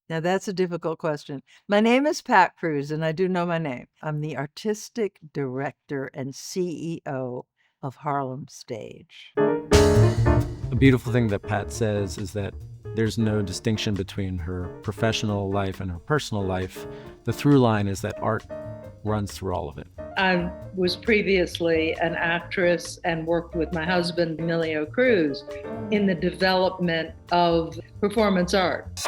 Now that's a difficult question. My name is Pat Cruz, and I do know my name. I'm the artistic director and CEO of Harlem Stage. A beautiful thing that Pat says is that there's no distinction between her professional life and her personal life. The through line is that art runs through all of it. I was previously an actress and worked with my husband, Emilio Cruz, in the development of performance art.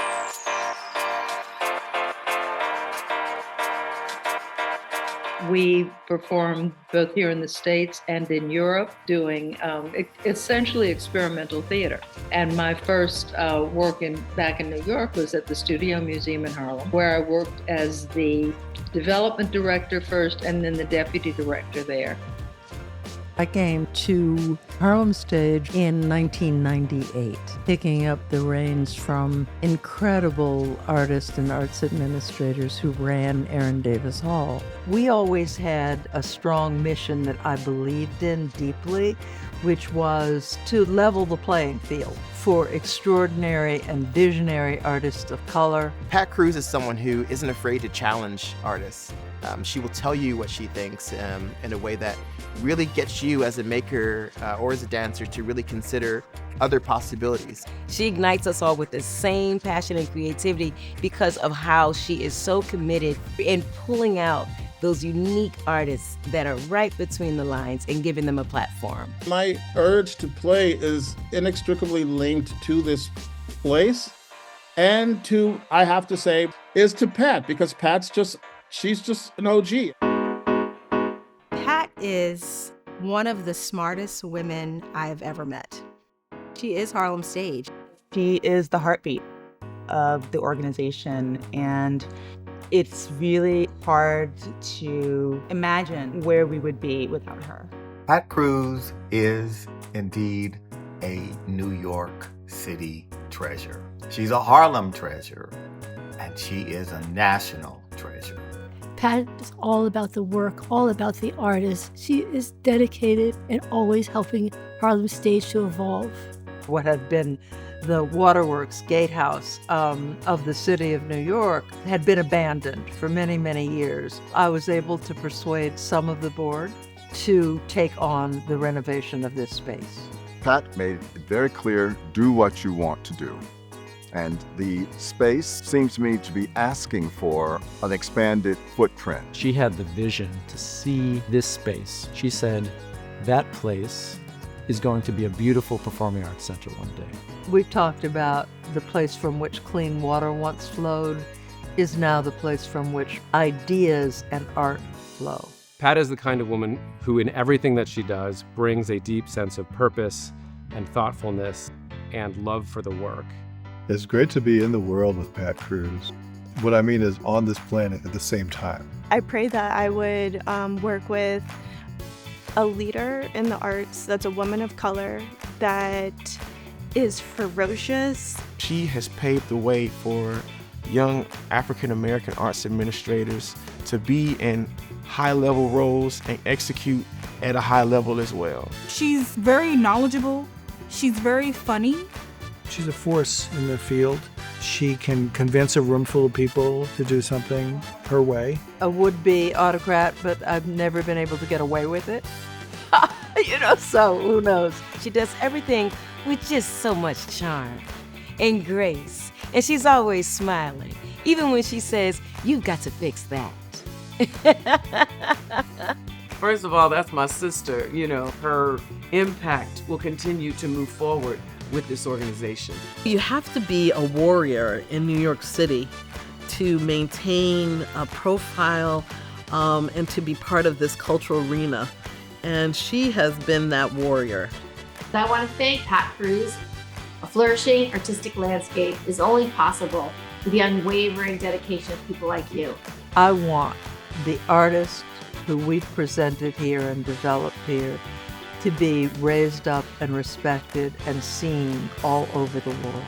We performed both here in the States and in Europe doing essentially experimental theater. And my first work back in New York was at the Studio Museum in Harlem, where I worked as the development director first and then the deputy director there. I came to Harlem Stage in 1998, picking up the reins from incredible artists and arts administrators who ran Aaron Davis Hall. We always had a strong mission that I believed in deeply, which was to level the playing field for extraordinary and visionary artists of color. Pat Cruz is someone who isn't afraid to challenge artists. She will tell you what she thinks in a way that really gets you as a maker or as a dancer to really consider other possibilities. She ignites us all with the same passion and creativity because of how she is so committed in pulling out those unique artists that are right between the lines and giving them a platform. My urge to play is inextricably linked to this place and to, I have to say, is to Pat, because she's just an OG. Pat is one of the smartest women I've ever met. She is Harlem Stage. She is the heartbeat of the organization, and it's really hard to imagine where we would be without her. Pat Cruz is indeed a New York City treasure. She's a Harlem treasure, and she is a national treasure. Pat is all about the work, all about the artist. She is dedicated and always helping Harlem Stage to evolve. What had been the waterworks gatehouse of the city of New York had been abandoned for many, many years. I was able to persuade some of the board to take on the renovation of this space. Pat made it very clear, do what you want to do. And the space seems to me to be asking for an expanded footprint. She had the vision to see this space. She said, that place is going to be a beautiful performing arts center one day. We've talked about the place from which clean water once flowed is now the place from which ideas and art flow. Pat is the kind of woman who, in everything that she does, brings a deep sense of purpose and thoughtfulness and love for the work. It's great to be in the world with Pat Cruz. What I mean is on this planet at the same time. I pray that I would work with a leader in the arts that's a woman of color, that is ferocious. She has paved the way for young African American arts administrators to be in high-level roles and execute at a high level as well. She's very knowledgeable. She's very funny. She's a force in the field. She can convince a room full of people to do something her way. A would-be autocrat, but I've never been able to get away with it. So who knows? She does everything with just so much charm and grace. And she's always smiling, even when she says, you've got to fix that. First of all, that's my sister. Her impact will continue to move forward with this organization. You have to be a warrior in New York City to maintain a profile and to be part of this cultural arena. And she has been that warrior. I want to thank Pat Cruz. A flourishing artistic landscape is only possible with the unwavering dedication of people like you. I want the artists who we've presented here and developed here to be raised up and respected and seen all over the world.